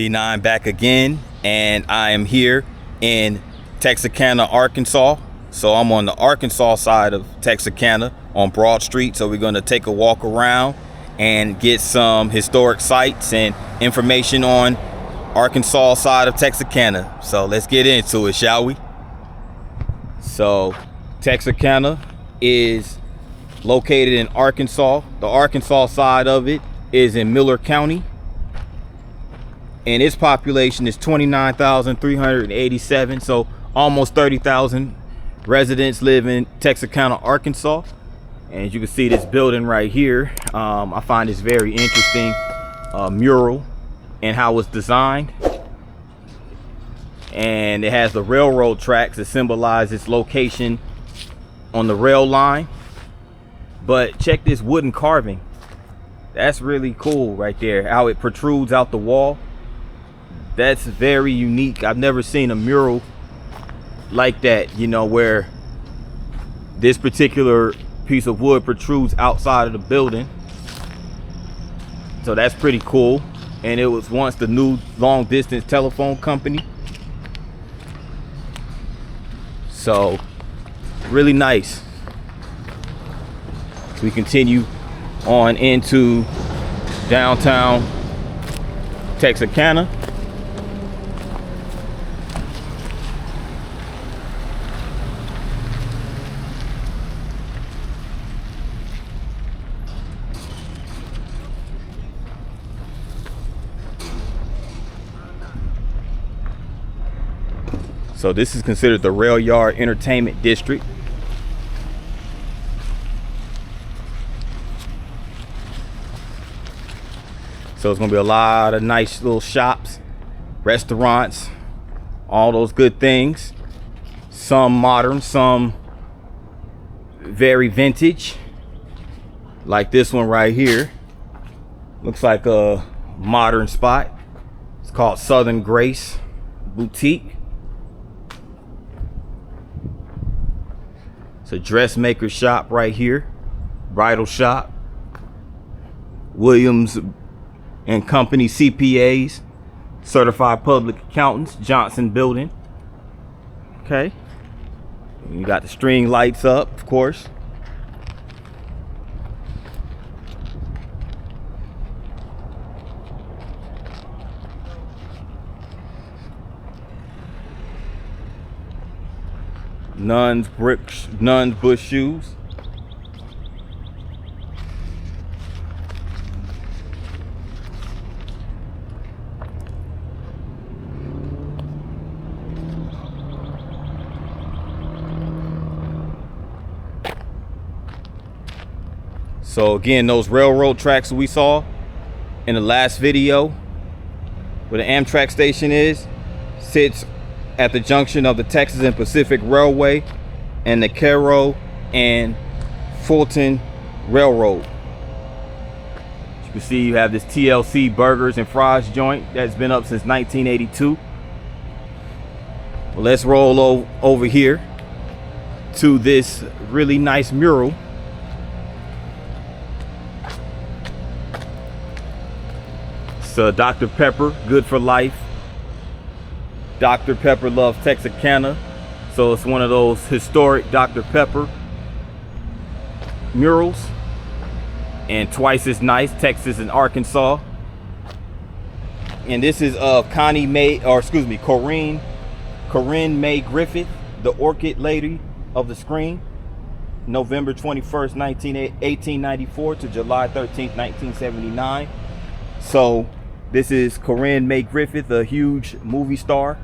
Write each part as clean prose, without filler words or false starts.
99 back again, and I am here in Texarkana, Arkansas. So I'm on the Arkansas side of Texarkana on Broad Street. So we're going to take a walk around and get some historic sites and information on Arkansas side of Texarkana. So let's get into it, shall we? So Texarkana is located in Arkansas. The Arkansas side of it is in Miller County, and its population is 29,387. So almost 30,000 residents live in Texarkana, Arkansas. And as you can see, this building right here, I find this very interesting mural and how it's designed. And it has the railroad tracks that symbolize its location on the rail line. But check this wooden carving. That's really cool right there, how it protrudes out the wall. That's very unique. I've never seen a mural like that, you know, where this particular piece of wood protrudes outside of the building. So that's pretty cool. And it was once the new long distance telephone company. So really nice. We continue on into downtown Texarkana. So this is considered the Rail Yard Entertainment District. So it's gonna be a lot of nice little shops, restaurants, all those good things. Some modern, some very vintage. Like this one right here. Looks like a modern spot. It's called Southern Grace Boutique. It's a dressmaker shop right here. Bridal shop. Williams and Company CPAs, certified public accountants, Johnson Building. Okay. And you got the string lights up, of course. Nuns Bush shoes. So again, those railroad tracks we saw in the last video, where the Amtrak station is, sits at the junction of the Texas and Pacific Railway and the Cairo and Fulton Railroad. As you can see, you have this TLC Burgers and Fries joint that's been up since 1982. Well, let's roll over here to this really nice mural. Dr. Pepper, good for life. Dr. Pepper loves Texarkana. So it's one of those historic Dr. Pepper murals. And twice as nice, Texas and Arkansas. And this is of Corinne May Griffith, the Orchid Lady of the Screen. November 21st, 1894 to July 13th, 1979. So this is Corinne May Griffith, a huge movie star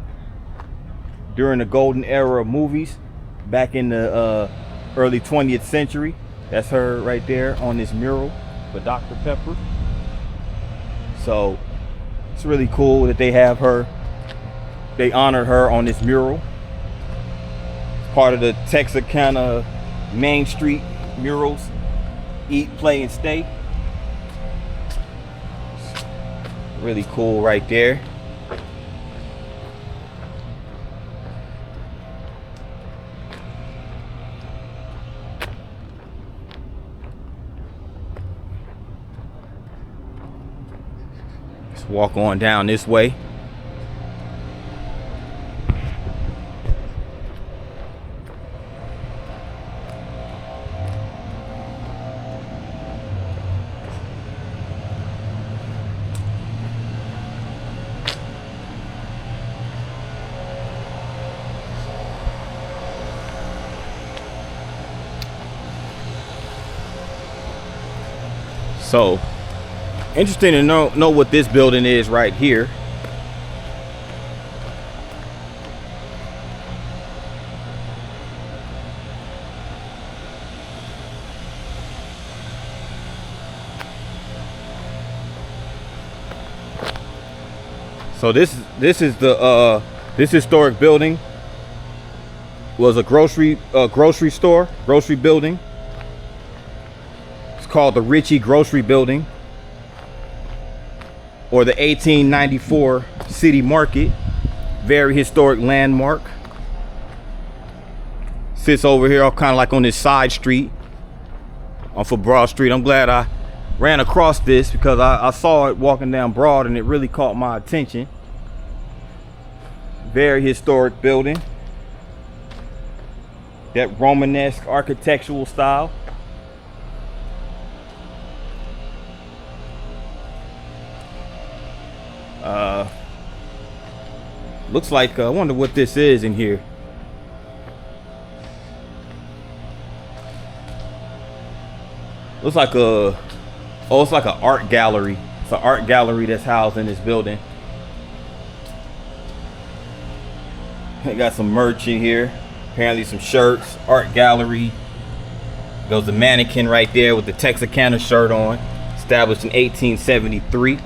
during the golden era of movies back in the early 20th century. That's her right there on this mural for Dr. Pepper. So it's really cool that they have her, they honored her on this mural. It's part of the Texarkana Main Street murals, Eat, Play, and Stay. Really cool right there. Let's walk on down this way. So interesting to know what this building is right here. So this is the this historic building was a grocery store, grocery building. It's called the Ritchie Grocery Building, or the 1894 City Market. Very historic landmark. Sits over here, kind of like on this side street off of Broad Street. I'm glad I ran across this because I saw it walking down Broad and it really caught my attention. Very historic building. That Romanesque architectural style. Looks like, I wonder what this is in here. Looks like it's like an art gallery. It's an art gallery that's housed in this building. They got some merch in here. Apparently some shirts, art gallery. There's a mannequin right there with the Texarkana shirt on. Established in 1873.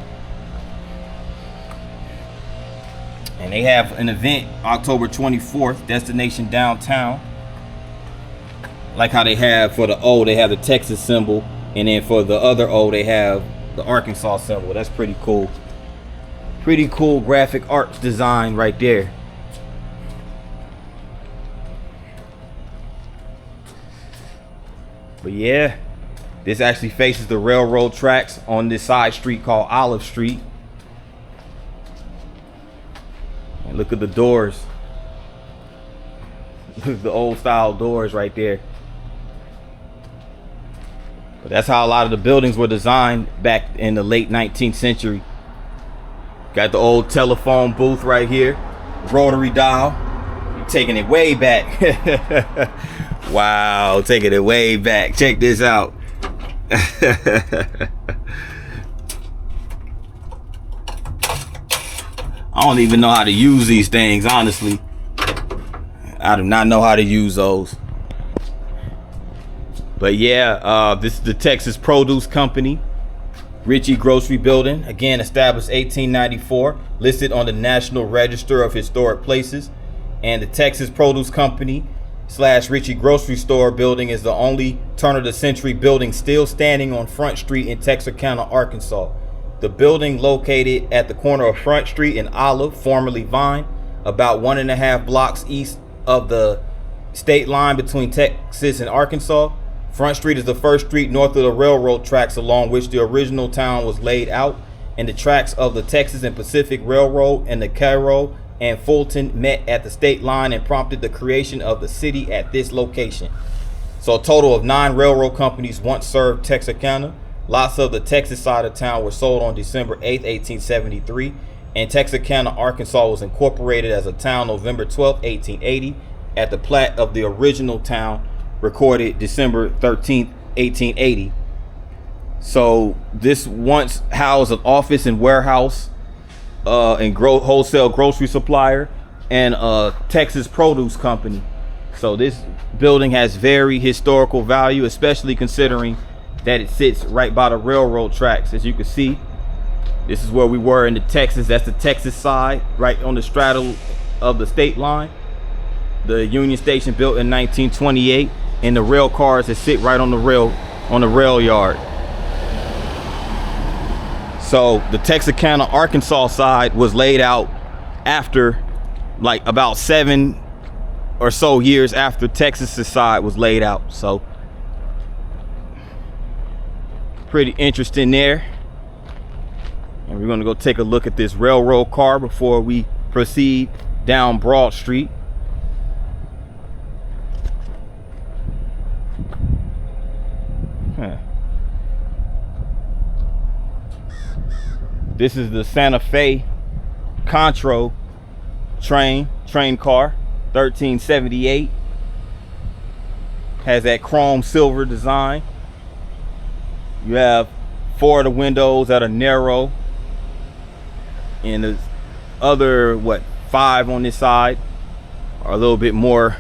And they have an event October 24th, Destination Downtown. Like how they have for the O, they have the Texas symbol. And then for the other O, they have the Arkansas symbol. That's pretty cool. Pretty cool graphic arts design right there. But yeah, this actually faces the railroad tracks on this side street called Olive Street. And look at the doors. The old style doors right there. But that's how a lot of the buildings were designed back in the late 19th century. Got the old telephone booth right here. Rotary dial. Taking it way back. Wow, taking it way back. Check this out. I don't even know how to use these things, honestly. I do not know how to use those. But yeah, this is the Texas Produce Company, Ritchie Grocery Building. Again, established 1894, listed on the National Register of Historic Places. And the Texas Produce Company / Ritchie Grocery Store building is the only turn of the century building still standing on Front Street in Texarkana, Arkansas. The building, located at the corner of Front Street and Olive, formerly Vine, about 1.5 blocks east of the state line between Texas and Arkansas. Front Street is the first street north of the railroad tracks along which the original town was laid out, and the tracks of the Texas and Pacific Railroad and the Cairo and Fulton met at the state line and prompted the creation of the city at this location. So a total of 9 railroad companies once served Texarkana. Lots of the Texas side of town were sold on December 8th, 1873, and Texarkana, Arkansas was incorporated as a town November 12th, 1880, at the plat of the original town recorded December 13th, 1880. So this once housed an office and warehouse and wholesale grocery supplier and a Texas Produce Company. So this building has very historical value, especially considering that it sits right by the railroad tracks. As you can see, this is where we were in the Texas. That's the Texas side, right on the straddle of the state line. The Union Station built in 1928, and the rail cars that sit right on the rail yard. So the Texarkana, Arkansas side was laid out after, like, about 7 or so years after Texas's side was laid out. So pretty interesting there. And we're gonna go take a look at this railroad car before we proceed down Broad Street. This is the Santa Fe Contro train car, 1378. Has that chrome silver design. You have 4 of the windows that are narrow, and the other 5 on this side are a little bit more,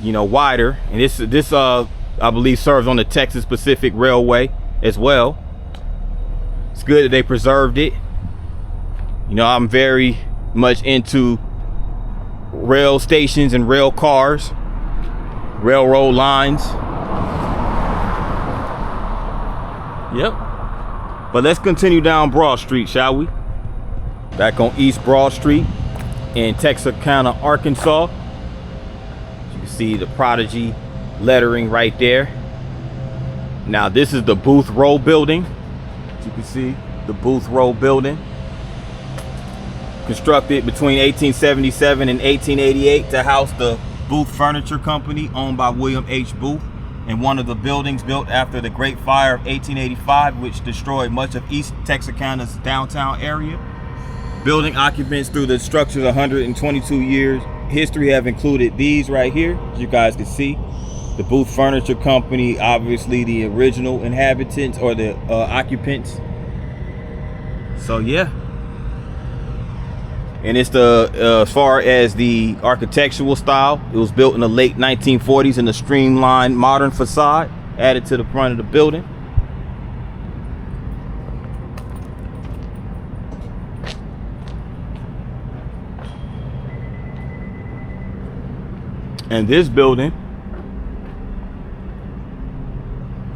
wider. And this I believe serves on the Texas Pacific Railway as well. It's good that they preserved it. I'm very much into rail stations and rail cars, railroad lines. Yep. But let's continue down Broad Street, shall we? Back on East Broad Street in Texarkana, Arkansas. You can see the Prodigy lettering right there. Now this is the Booth Row building. As you can see, the Booth Row building. Constructed between 1877 and 1888 to house the Booth Furniture Company, owned by William H. Booth, and one of the buildings built after the Great Fire of 1885, which destroyed much of East Texarkana's downtown area. Building occupants through the structure's 122 years history have included these right here, as you guys can see. The Booth Furniture Company, obviously the original inhabitants or the occupants. So yeah. And it's as far as the architectural style, it was built in the late 1940s in a streamlined modern facade added to the front of the building. And this building,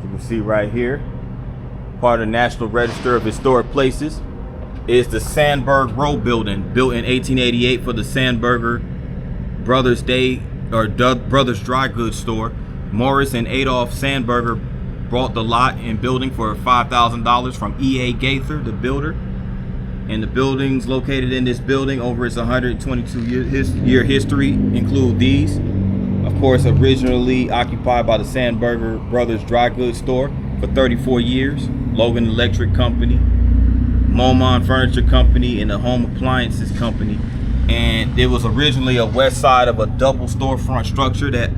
you can see right here, part of the National Register of Historic Places, is the Sandberg Row building, built in 1888 for the Sandberger Brothers Brothers Dry Goods Store. Morris and Adolph Sandberger bought the lot and building for $5,000 from E.A. Gaither, the builder. And the buildings located in this building over its 122-year history include these. Of course, originally occupied by the Sandberger Brothers Dry Goods Store for 34 years, Logan Electric Company, Momon Furniture Company, and the Home Appliances Company. And it was originally a west side of a double storefront structure that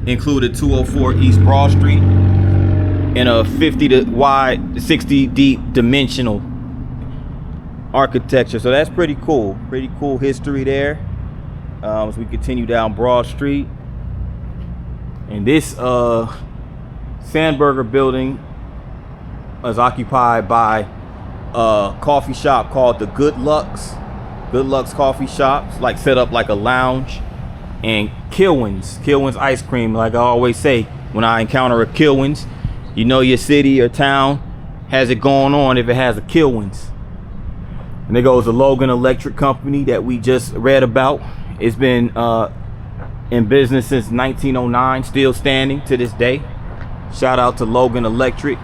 included 204 East Broad Street and a 50 wide, 60 deep dimensional architecture. So that's pretty cool history there. As we continue down Broad Street, and this Sandberger building is occupied by a coffee shop called the Good Lux Coffee Shop. It's like set up like a lounge. And Kilwins ice cream. Like I always say, when I encounter a Kilwins, you know your city or town has it going on if it has a Kilwins. And there goes the Logan Electric Company that we just read about. It's been in business since 1909, still standing to this day. Shout out to Logan Electric.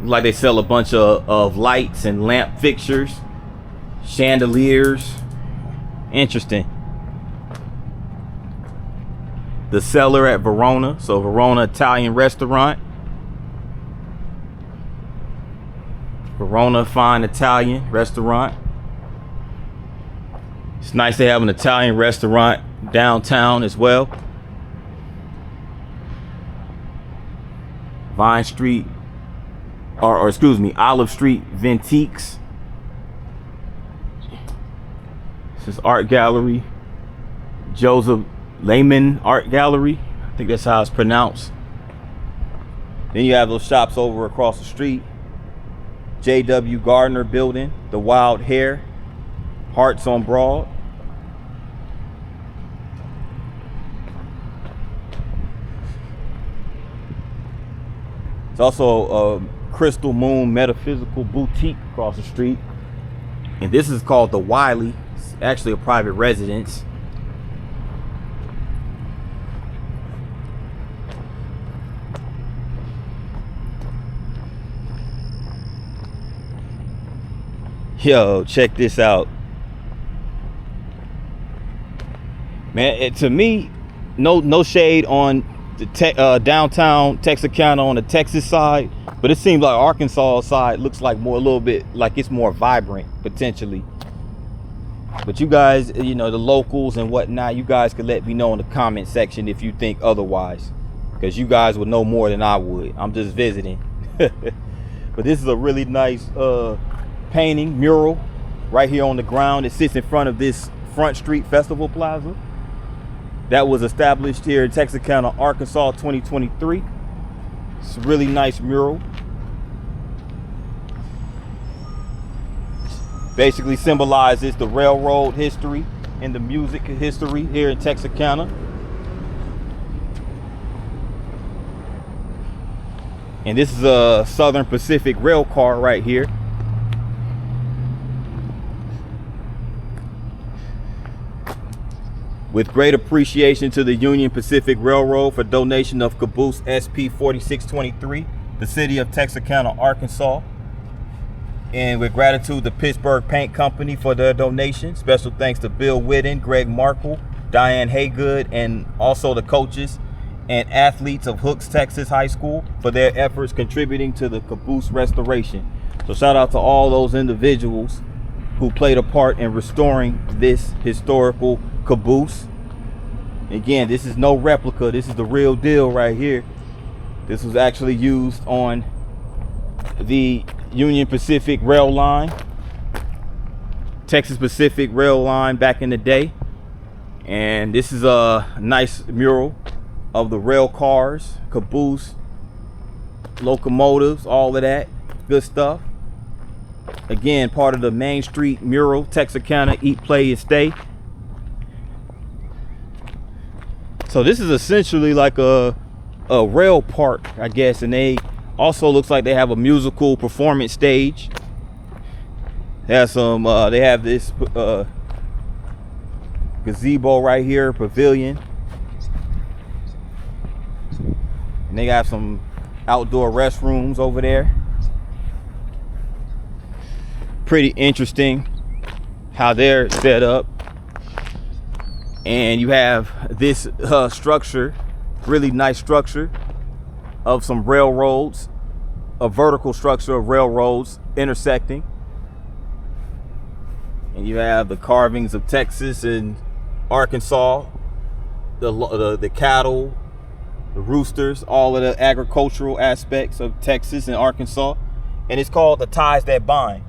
Like they sell a bunch of lights and lamp fixtures, chandeliers. Interesting. The Cellar at Verona, so Verona Italian restaurant. Verona Fine Italian restaurant. It's nice to have an Italian restaurant downtown as well. Vine Street, or excuse me, Olive Street Vintiques. This is Art Gallery, Joseph Lehman Art Gallery. I think that's how it's pronounced. Then you have those shops over across the street. J.W. Gardner Building, the Wild Hare, Hearts on Broad. It's also a Crystal Moon Metaphysical Boutique across the street. And this is called the Wiley. It's actually a private residence. Yo, check this out. Man, to me, no shade on the downtown Texarkana on the Texas side, but it seems like Arkansas side looks like a little bit like it's more vibrant potentially. But you guys, you know, the locals and whatnot, you guys can let me know in the comment section if you think otherwise. because you guys would know more than I would. I'm just visiting. But this is a really nice painting mural right here on the ground. It sits in front of this Front Street Festival Plaza that was established here in Texarkana, Arkansas, 2023. It's a really nice mural. Basically symbolizes the railroad history and the music history here in Texarkana. And this is a Southern Pacific rail car right here. With great appreciation to the Union Pacific Railroad for donation of caboose SP 4623, the city of Texarkana, Arkansas. And with gratitude to Pittsburgh Paint Company for their donation. Special thanks to Bill Whitten, Greg Markle, Diane Haygood, and also the coaches and athletes of Hooks, Texas High School for their efforts contributing to the caboose restoration. So shout out to all those individuals who played a part in restoring this historical caboose. Again, this is no replica. This is the real deal right here. This was actually used on the Union Pacific rail line, Texas Pacific rail line back in the day. And this is a nice mural of the rail cars, caboose, locomotives, all of that good stuff. Again, part of the Main Street mural, Texarkana, Eat, Play, and Stay. So this is essentially like a rail park, I guess, and they also looks like they have a musical performance stage. They have some they have this gazebo right here, pavilion. And they got some outdoor restrooms over there. Pretty interesting how they're set up. And you have this structure, really nice structure of some railroads, a vertical structure of railroads intersecting. And you have the carvings of Texas and Arkansas, the cattle, the roosters, all of the agricultural aspects of Texas and Arkansas. And it's called The Ties That Bind.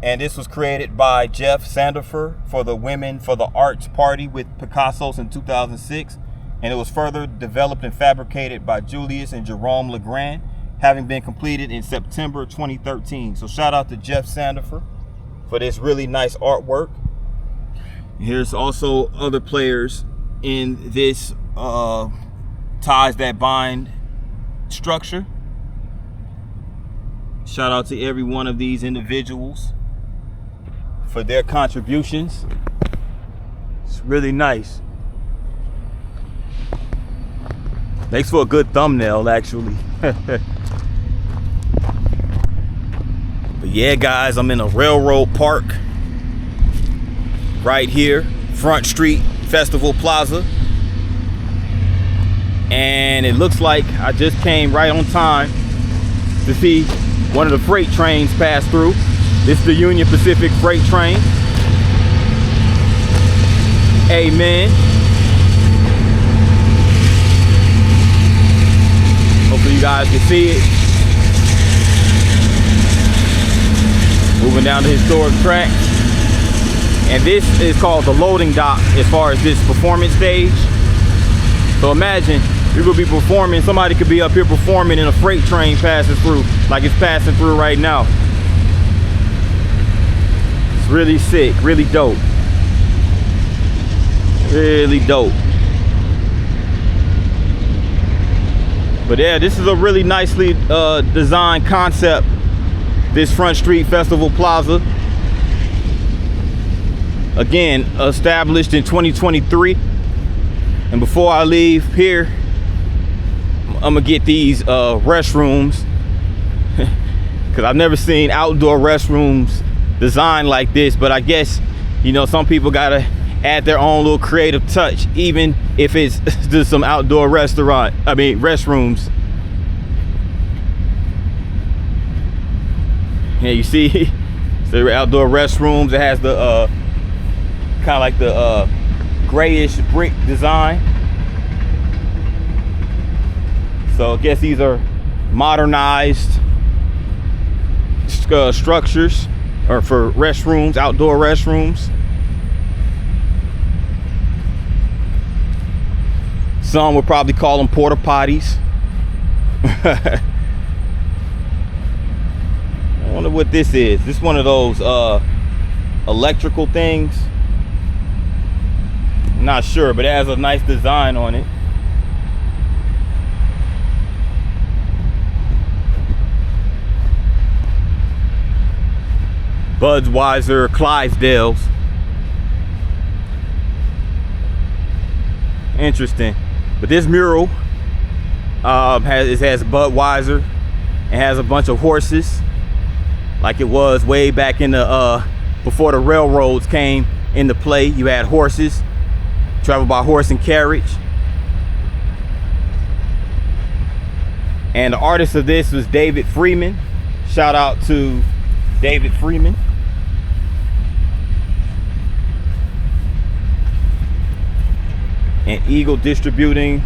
And this was created by Jeff Sandifer for the Women for the Arts Party with Picasso's in 2006. And it was further developed and fabricated by Julius and Jerome Legrand, having been completed in September 2013. So shout out to Jeff Sandifer for this really nice artwork. Here's also other players in this Ties That Bind structure. Shout out to every one of these individuals for their contributions. It's really nice. Makes for a good thumbnail, actually. But yeah, guys, I'm in a railroad park right here, Front Street Festival Plaza. And it looks like I just came right on time to see one of the freight trains pass through. This is the Union Pacific freight train. Amen. Hopefully you guys can see it. Moving down the historic track. And this is called the loading dock as far as this performance stage. So imagine you're gonna be performing, somebody could be up here performing and a freight train passes through, like it's passing through right now. It's really sick, really dope. Really dope. But yeah, this is a really nicely designed concept, this Front Street Festival Plaza. Again, established in 2023. And before I leave here, I'm gonna get these restrooms, because I've never seen outdoor restrooms designed like this. But I guess, you know, some people gotta add their own little creative touch, even if it's just some outdoor restrooms. Yeah, you see, so outdoor restrooms. It has the kind of like the grayish brick design. So I guess these are modernized structures, or for restrooms, outdoor restrooms. Some would probably call them porta potties. I wonder what this is. This is one of those electrical things. I'm not sure, but it has a nice design on it. Budweiser Clydesdales. Interesting. But this mural has Budweiser. It has a bunch of horses, like it was way back in the before the railroads came into play. You had horses, travel by horse and carriage. And the artist of this was David Freeman. Shout out to David Freeman. And Eagle Distributing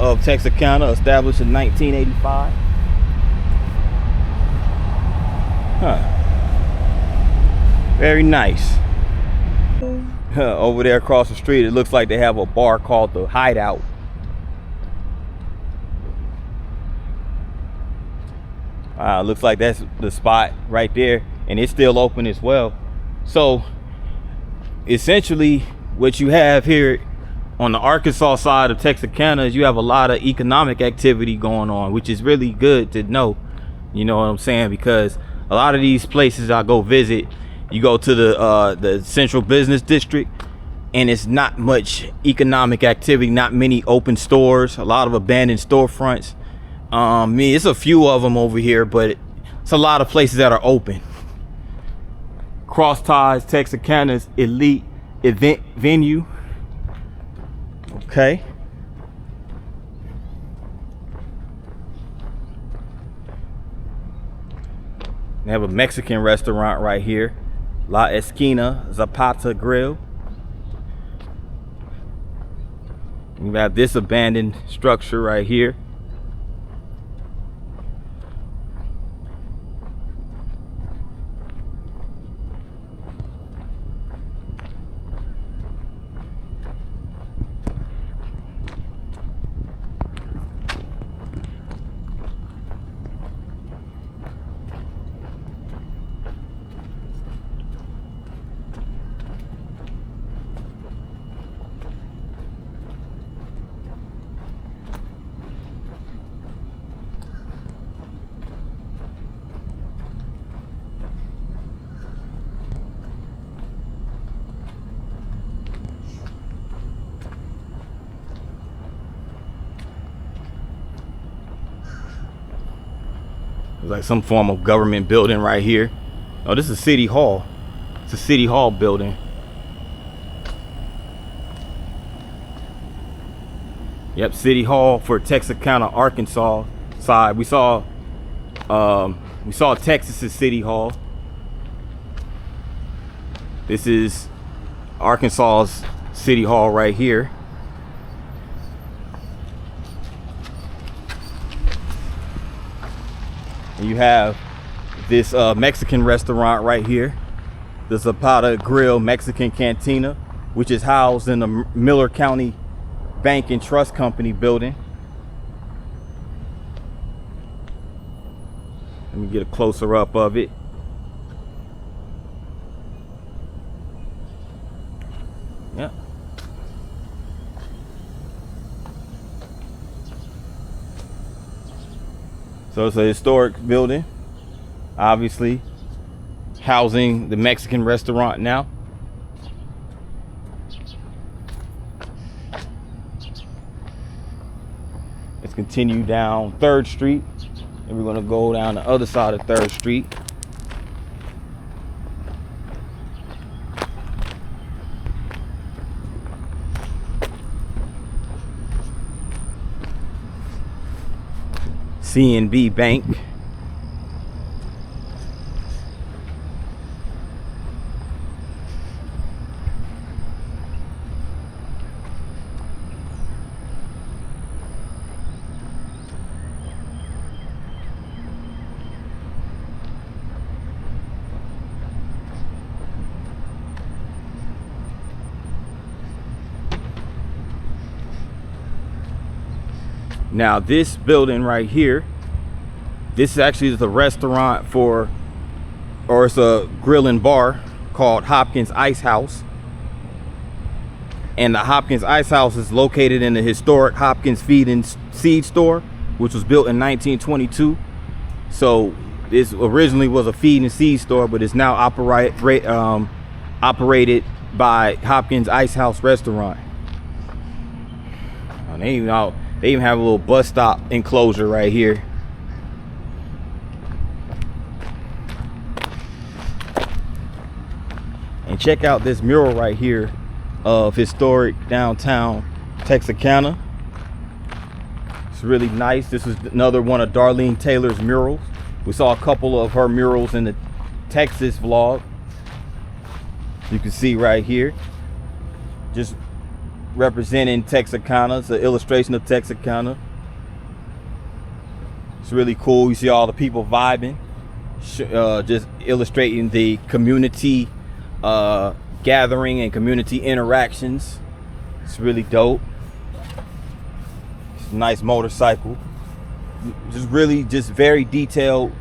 of Texarkana, established in 1985. Very nice. Over there across the street, it looks like they have a bar called the Hideout. Looks like that's the spot right there, and it's still open as well. So essentially what you have here on the Arkansas side of Texarkana is you have a lot of economic activity going on, which is really good to know. You know what I'm saying? Because a lot of these places I go visit, you go to the central business district, and it's not much economic activity, not many open stores, a lot of abandoned storefronts. It's a few of them over here, but it's a lot of places that are open. Cross Ties, Texarkana's elite event venue. Okay. They have a Mexican restaurant right here, La Esquina Zapata Grill. We have this abandoned structure right here. It's like some form of government building right here. Oh, this is City Hall. It's a City Hall building. Yep, City Hall for Texarkana, Arkansas side. We saw Texas's City Hall. This is Arkansas's City Hall right here. And you have this Mexican restaurant right here, the Zapata Grill Mexican Cantina, which is housed in the Miller County Bank and Trust Company building. Let me get a closer up of it. Yeah. So it's a historic building, obviously housing the Mexican restaurant now. Let's continue down 3rd Street, and we're gonna go down the other side of 3rd Street. CNB Bank. Now this building right here, this actually is the restaurant for, or it's a grill and bar called Hopkins Ice House. And the Hopkins Ice House is located in the historic Hopkins Feed and Seed Store, which was built in 1922. So this originally was a feed and seed store, but it's now operated by Hopkins Ice House Restaurant. And they even have a little bus stop enclosure right here. And check out this mural right here of historic downtown Texarkana. It's really nice. This is another one of Darlene Taylor's murals. We saw a couple of her murals in the Texas vlog. You can see right here, just representing Texarkana. It's an illustration of Texarkana. It's really cool. You see all the people vibing, just illustrating the community gathering and community interactions. It's really dope. It's a nice motorcycle. Just very detailed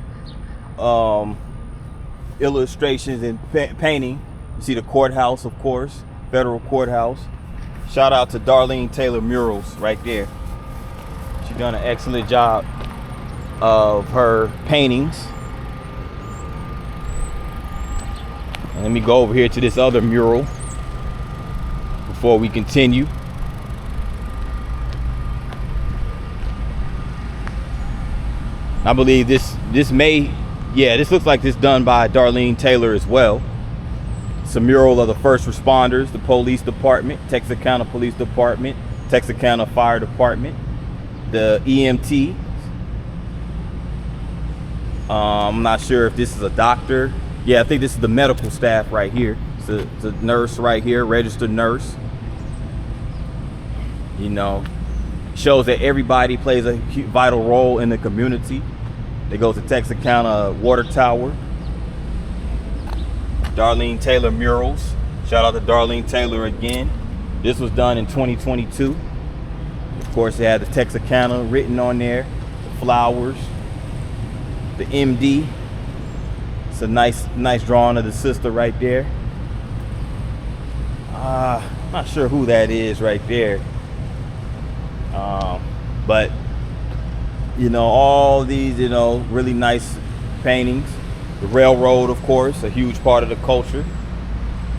illustrations and painting. You see the courthouse, of course, federal courthouse. Shout out to Darlene Taylor Murals right there. She's done an excellent job of her paintings. And let me go over here to this other mural before we continue. I believe this looks like this done by Darlene Taylor as well. It's a mural of the first responders, the police department, Texarkana Police Department, Texarkana Fire Department, the EMT. I'm not sure if this is a doctor. Yeah, I think this is the medical staff right here. It's a nurse right here, registered nurse. You know, shows that everybody plays a vital role in the community. They go to Texarkana Water Tower. Darlene Taylor murals. Shout out to Darlene Taylor again. This was done in 2022. Of course, they had the Texarkana written on there, the flowers, the MD. It's a nice drawing of the sister right there. I'm not sure who that is right there. But you know, all these, you know, really nice paintings. The railroad, of course, a huge part of the culture.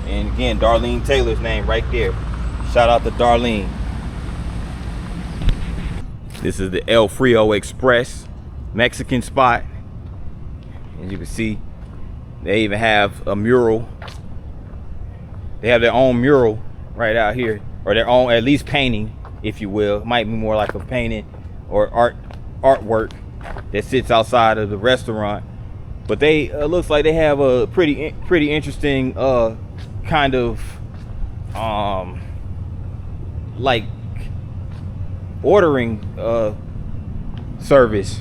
And again, Darlene Taylor's name right there. Shout out to Darlene. This is the El Frio Express Mexican spot. As you can see, they even have a mural. They have their own mural right out here, or their own, at least painting, if you will. It might be more like a painting or artwork that sits outside of the restaurant. But they looks like they have a pretty interesting kind of like ordering service.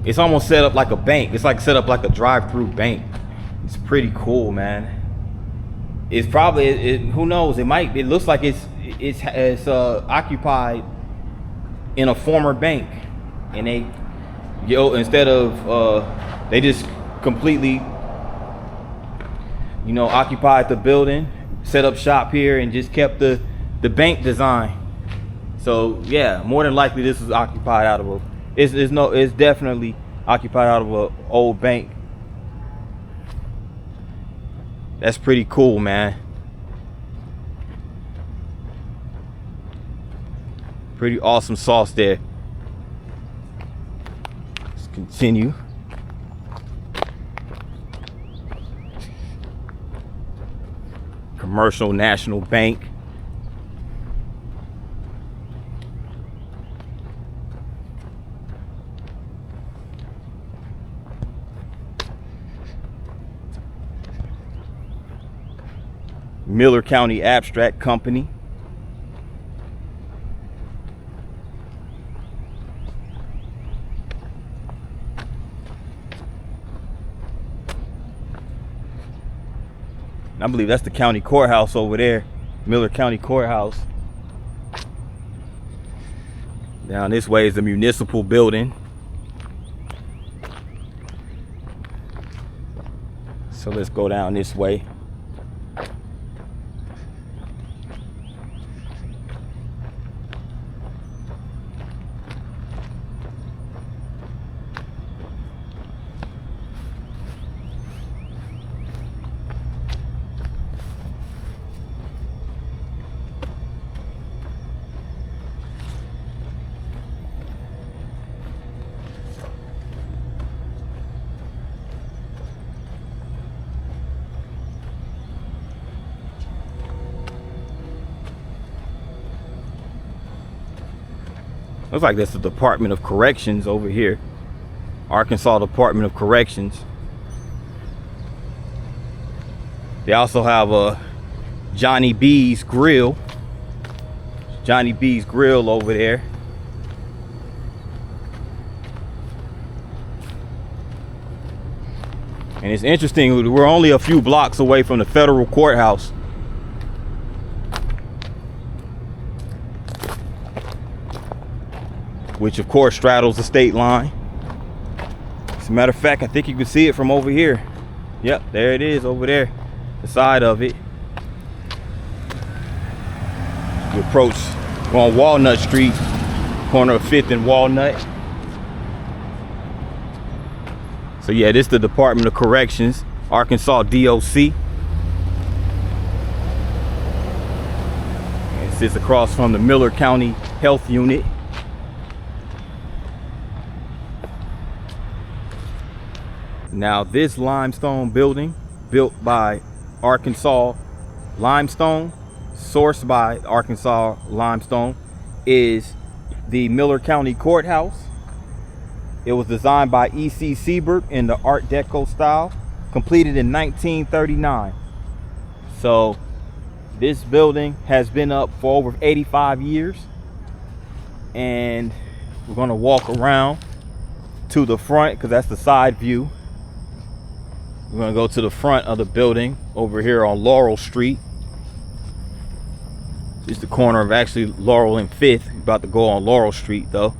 It's almost set up like a bank. It's like set up like a drive-through bank. It's pretty cool, man. It's probably who knows? It looks like it's occupied in a former bank, and they instead of they just completely, you know, occupied the building, set up shop here, and just kept the bank design. So yeah, more than likely this is occupied out of it's definitely occupied out of an old bank. That's pretty cool, man. Pretty awesome sauce there. Let's continue. Commercial National Bank. Miller County Abstract Company. I believe that's the county courthouse over there, Miller County Courthouse. Down this way is the municipal building. So let's go down this way. Looks like that's the Department of Corrections over here. Arkansas Department of Corrections. They also have a Johnny B's Grill. Johnny B's Grill over there. And it's interesting, we're only a few blocks away from the federal courthouse. Which of course straddles the state line. As a matter of fact, I think you can see it from over here. Yep, there it is over there, the side of it. You approach on Walnut Street, corner of 5th and Walnut. So yeah, this is the Department of Corrections, Arkansas DOC. It sits across from the Miller County Health Unit. Now this limestone building, built by Arkansas limestone, sourced by Arkansas limestone, is the Miller County Courthouse. It was designed by E.C. Siebert in the Art Deco style, completed in 1939. So this building has been up for over 85 years. And we're gonna walk around to the front because that's the side view. We're gonna go to the front of the building over here on Laurel Street. It's the corner of actually Laurel and 5th. We're about to go on Laurel Street though.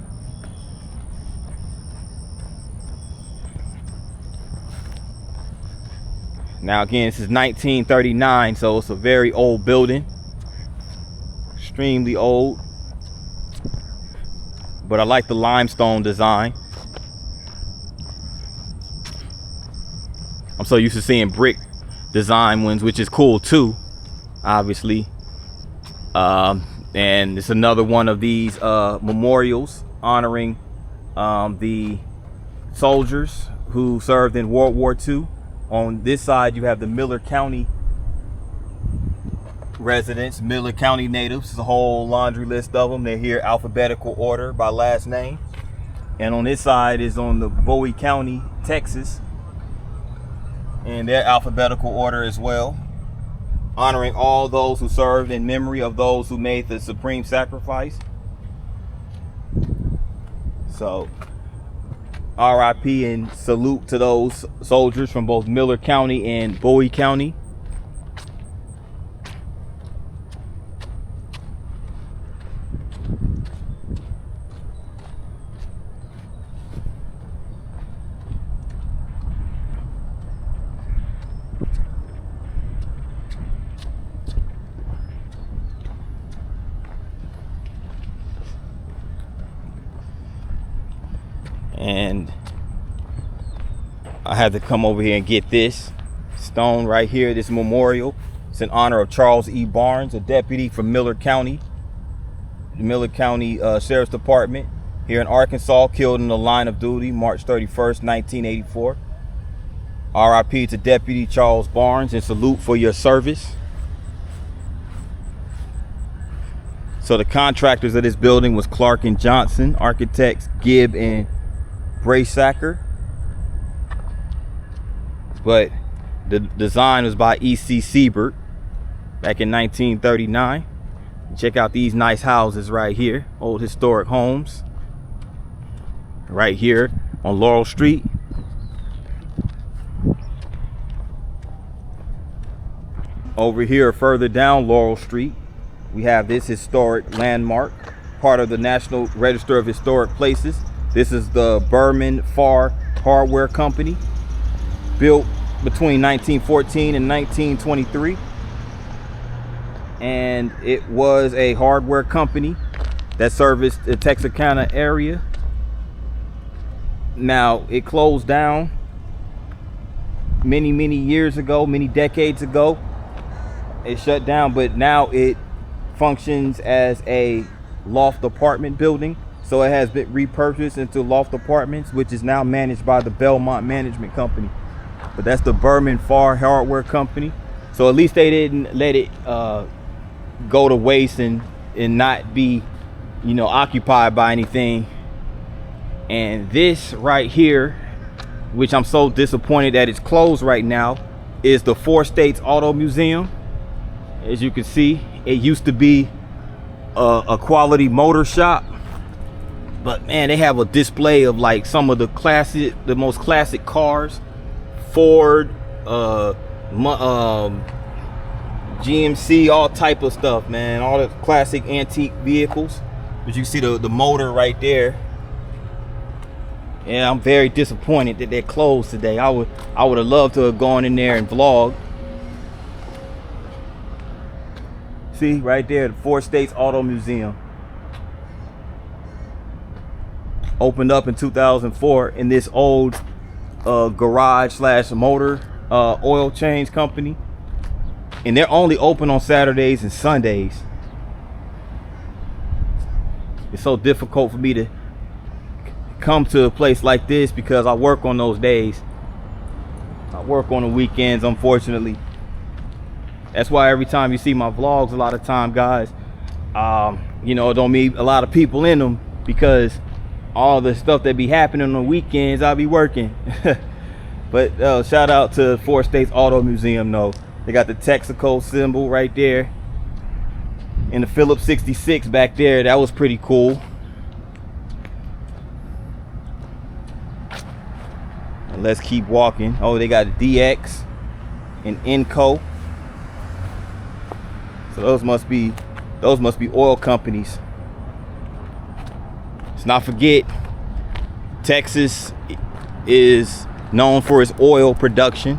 Now again, this is 1939, so it's a very old building. Extremely old. But I like the limestone design. I'm so used to seeing brick design ones, which is cool too, obviously. And it's another one of these memorials honoring the soldiers who served in World War II. On this side, you have the Miller County residents, Miller County natives. There's a whole laundry list of them. They're here alphabetical order by last name. And on this side is on the Bowie County, Texas. And their alphabetical order as well, honoring all those who served in memory of those who made the supreme sacrifice. So RIP and salute to those soldiers from both Miller County and Bowie County. And I had to come over here and get this stone right here, this memorial. It's in honor of Charles E. Barnes, a deputy from Miller County, the Miller County Sheriff's Department here in Arkansas, killed in the line of duty March 31st, 1984. RIP to Deputy Charles Barnes and salute for your service. So the contractors of this building was Clark and Johnson, architects Gibb and Braysacker, but the design was by E.C. Siebert back in 1939. Check out these nice houses right here, old historic homes right here on Laurel Street. Over here further down Laurel Street, we have this historic landmark, part of the National Register of Historic Places. This is the Berman Farr Hardware Company, built between 1914 and 1923. And it was a hardware company that serviced the Texarkana area. Now, it closed down many years ago, many decades ago. It shut down, but now it functions as a loft apartment building. So it has been repurposed into loft apartments, which is now managed by the Belmont Management Company. But that's the Berman Farr Hardware Company. So at least they didn't let it go to waste and not be, you know, occupied by anything. And this right here, which I'm so disappointed that it's closed right now, is the Four States Auto Museum. As you can see, it used to be a quality motor shop, but man, they have a display of like some of the most classic cars, Ford, GMC, all type of stuff, man, all the classic antique vehicles. But you see the motor right there. Yeah, I'm very disappointed that they're closed today. I would have loved to have gone in there and vlogged. See right there, the Four States Auto Museum. Opened up in 2004 in this old garage slash motor oil change company. And they're only open on Saturdays and Sundays. It's so difficult for me to come to a place like this because I work on those days. I work on the weekends, unfortunately. That's why every time you see my vlogs, a lot of time, guys, you know, don't meet a lot of people in them because all the stuff that be happening on the weekends, I'll be working. But shout out to Four States Auto Museum, though. They got the Texaco symbol right there. And the Phillips 66 back there. That was pretty cool. And let's keep walking. Oh, they got a DX and Enco. So those must be oil companies. Let's not forget, Texas is known for its oil production.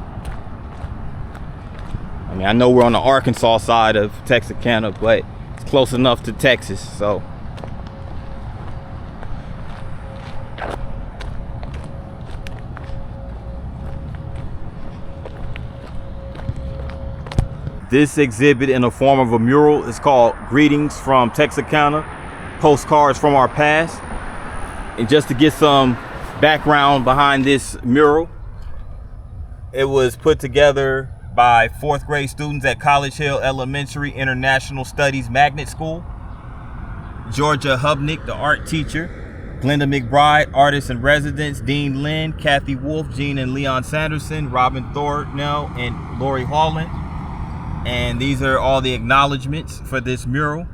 I mean, I know we're on the Arkansas side of Texarkana, but it's close enough to Texas, so. This exhibit in the form of a mural is called Greetings from Texarkana, Postcards from Our Past. And just to get some background behind this mural, it was put together by 4th grade students at College Hill Elementary International Studies Magnet School. Georgia Hubnick, the art teacher, Glenda McBride, artist in residence, Dean Lynn, Kathy Wolf, Jean and Leon Sanderson, Robin Thornell, and Lori Holland. And these are all the acknowledgments for this mural.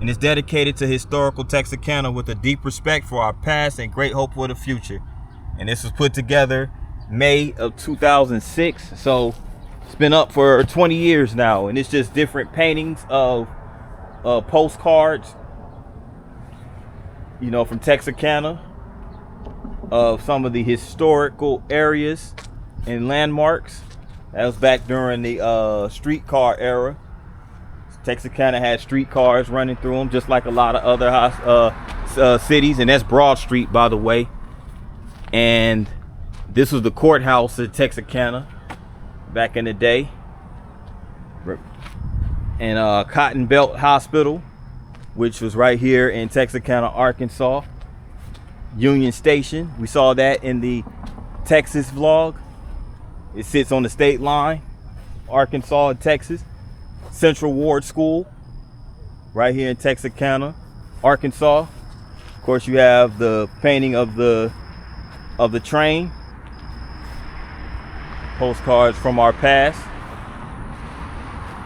And it's dedicated to historical Texarkana with a deep respect for our past and great hope for the future. And this was put together May of 2006. So it's been up for 20 years now. And it's just different paintings of postcards, you know, from Texarkana, of some of the historical areas and landmarks. That was back during the streetcar era. Texarkana had streetcars running through them, just like a lot of other cities. And that's Broad Street, by the way. And this was the courthouse of Texarkana back in the day. And Cotton Belt Hospital, which was right here in Texarkana, Arkansas. Union Station, we saw that in the Texas vlog. It sits on the state line, Arkansas and Texas. Central Ward School, right here in Texarkana, Arkansas. Of course, you have the painting of the train. Postcards from our past.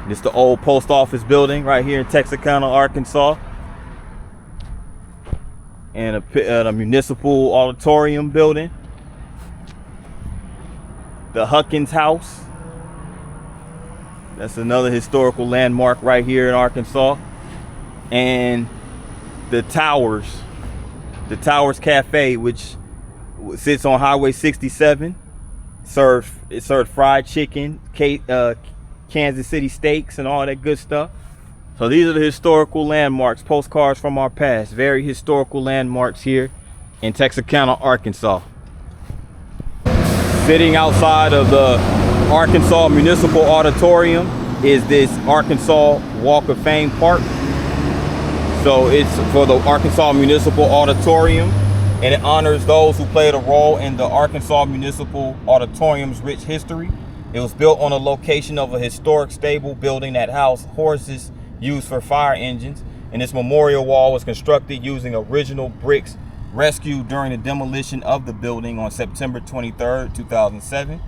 It's the old post office building right here in Texarkana, Arkansas. And a municipal auditorium building. The Huckins House. That's another historical landmark right here in Arkansas. And the Towers Cafe, which sits on Highway 67. It served fried chicken, Kansas City steaks, and all that good stuff. So these are the historical landmarks, postcards from our past. Very historical landmarks here in Texarkana, Arkansas. Sitting outside of the Arkansas Municipal Auditorium is this Arkansas Walk of Fame Park. So it's for the Arkansas Municipal Auditorium, and it honors those who played a role in the Arkansas Municipal Auditorium's rich history. It was built on a location of a historic stable building that housed horses used for fire engines, and this memorial wall was constructed using original bricks rescued during the demolition of the building on September 23rd, 2007.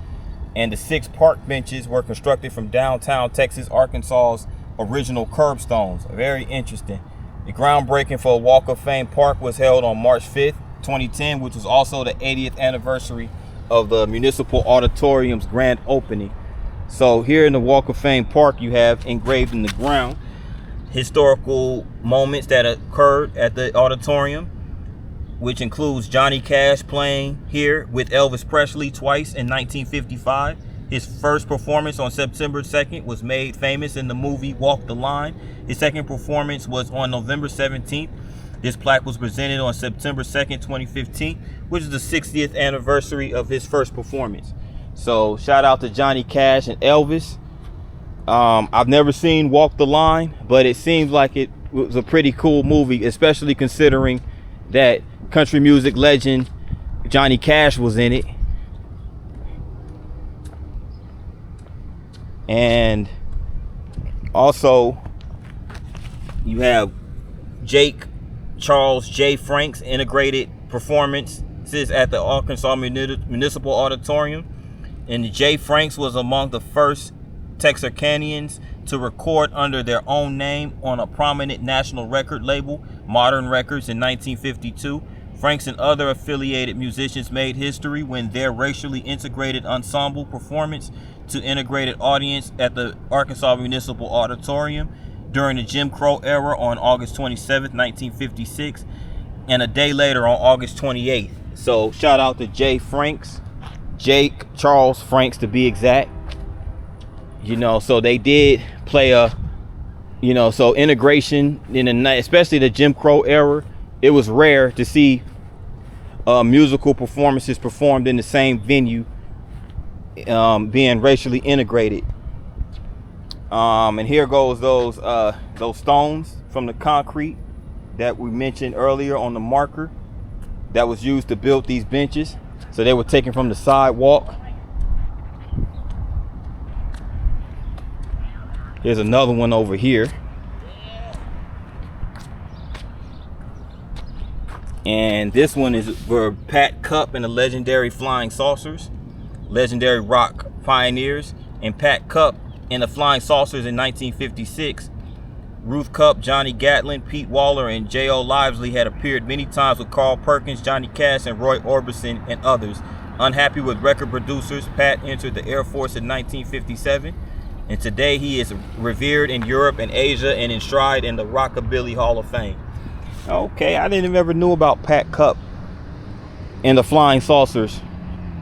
And the 6 park benches were constructed from downtown Texas, Arkansas's original curbstones. Very interesting. The groundbreaking for Walk of Fame Park was held on March 5th, 2010, which was also the 80th anniversary of the Municipal Auditorium's grand opening. So here in the Walk of Fame Park, you have engraved in the ground historical moments that occurred at the auditorium, which includes Johnny Cash playing here with Elvis Presley twice in 1955. His first performance on September 2nd was made famous in the movie Walk the Line. His second performance was on November 17th. This plaque was presented on September 2nd, 2015, which is the 60th anniversary of his first performance. So shout out to Johnny Cash and Elvis. I've never seen Walk the Line, but it seems like it was a pretty cool movie, especially considering that country music legend Johnny Cash was in it. And also you have Jake Charles J. Frank's integrated performances at the Arkansas Municipal Auditorium. And J. Franks was among the first Texarkanians to record under their own name on a prominent national record label, Modern Records, in 1952. Franks and other affiliated musicians made history when their racially integrated ensemble performance to integrated audience at the Arkansas Municipal Auditorium during the Jim Crow era on August 27th, 1956, and a day later on August 28th. So shout out to Jake Charles Franks to be exact. So they did play so integration in the night, especially the Jim Crow era. It was rare to see musical performances performed in the same venue, being racially integrated. And here goes those stones from the concrete that we mentioned earlier on the marker that was used to build these benches. So they were taken from the sidewalk. Here's another one over here. And this one is for Pat Cupp and the legendary Flying Saucers, legendary rock pioneers. And Pat Cupp and the Flying Saucers in 1956. Ruth Cupp, Johnny Gatlin, Pete Waller, and J.O. Lively had appeared many times with Carl Perkins, Johnny Cash, and Roy Orbison, and others. Unhappy with record producers, Pat entered the Air Force in 1957. And today he is revered in Europe and Asia and enshrined in the Rockabilly Hall of Fame. Okay, I didn't ever knew about Pat Cupp and the Flying Saucers.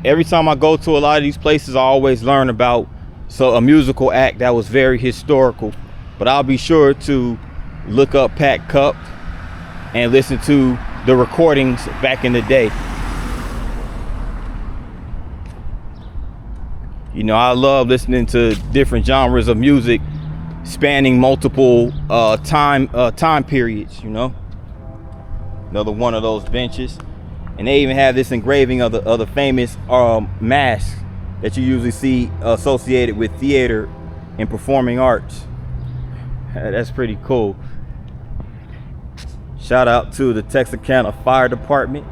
Every time I go to a lot of these places, I always learn about a musical act that was very historical. But I'll be sure to look up Pat Cupp and listen to the recordings back in the day. I love listening to different genres of music spanning multiple time periods. Another one of those benches, and they even have this engraving of the famous mask that you usually see associated with theater and performing arts. That's pretty cool. Shout out to the Texarkana Fire Department.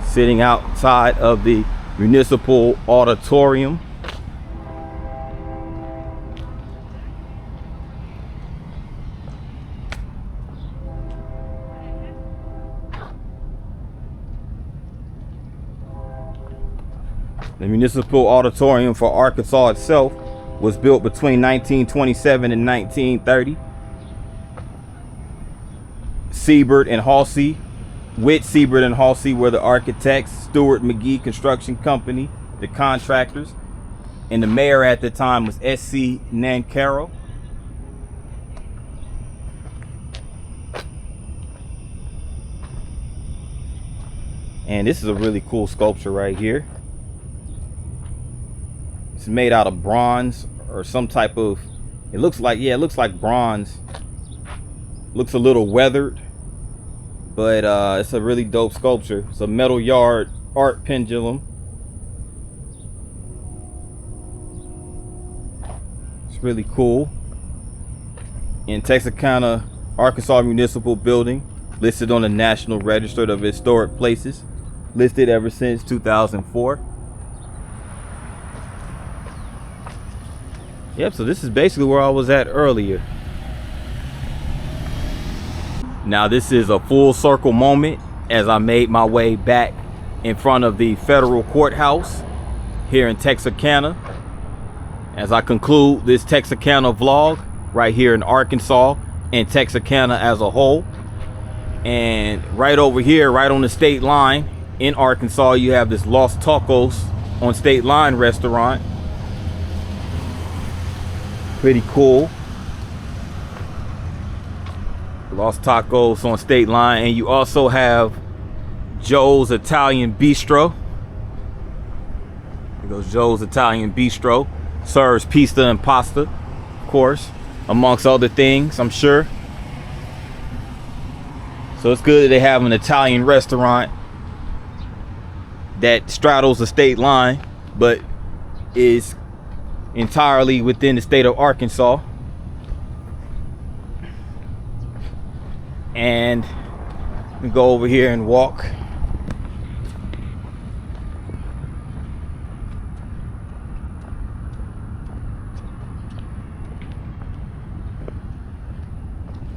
Sitting outside of the Municipal Auditorium. The Municipal Auditorium for Arkansas itself Was built between 1927 and 1930. Siebert and Halsey, Witt, Siebert and Halsey were the architects. Stewart McGee Construction Company, the contractors. And the mayor at the time was S.C. Nancaro. And this is a really cool sculpture right here. It's made out of bronze or some type of, it looks like bronze. Looks a little weathered, but it's a really dope sculpture. It's a metal yard art pendulum. It's really cool. In Texarkana, Arkansas Municipal Building, listed on the National Register of Historic Places, listed ever since 2004. Yep, so this is basically where I was at earlier. Now this is a full circle moment as I made my way back in front of the federal courthouse here in Texarkana. As I conclude this Texarkana vlog right here in Arkansas and Texarkana as a whole. And right over here, right on the state line in Arkansas, you have this Los Tacos on State Line restaurant. Pretty cool. Los Tacos on State Line. And you also have Joe's Italian Bistro. There goes Joe's Italian Bistro. Serves pizza and pasta, of course, amongst other things, I'm sure. So it's good that they have an Italian restaurant that straddles the state line, but is entirely within the state of Arkansas. And we go over here and walk.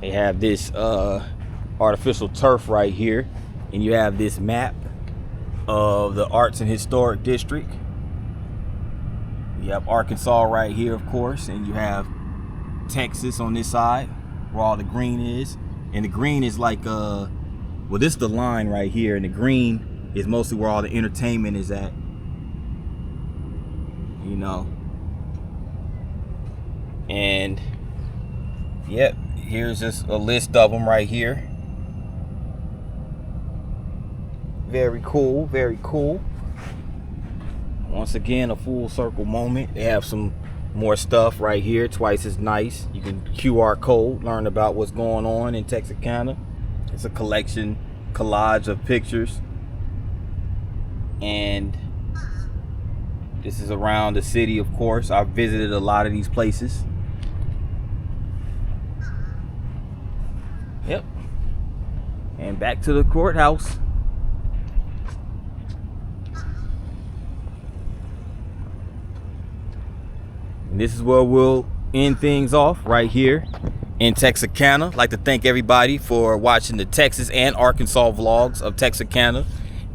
They have this artificial turf right here, and you have this map of the Arts and Historic District. You have Arkansas right here, of course, and you have Texas on this side where all the green is. And the green is like well, this is the line right here, and the green is mostly where all the entertainment is at, you know. And yep, here's just a list of them right here. Very cool, very cool. Once again, a full circle moment. They have some more stuff right here, twice as nice. You can QR code, learn about what's going on in Texarkana. It's a collage of pictures. And this is around the city, of course. I've visited a lot of these places. Yep. And back to the courthouse. And this is where we'll end things off, right here in Texarkana. I'd like to thank everybody for watching the Texas and Arkansas vlogs of Texarkana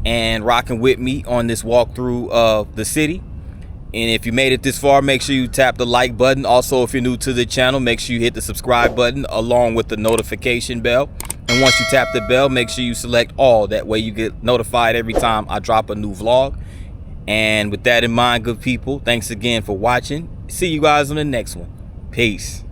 and rocking with me on this walkthrough of the city. And if you made it this far, make sure you tap the like button. Also, if you're new to the channel, make sure you hit the subscribe button along with the notification bell. And once you tap the bell, make sure you select all. That way you get notified every time I drop a new vlog. And with that in mind, good people, thanks again for watching. See you guys on the next one. Peace.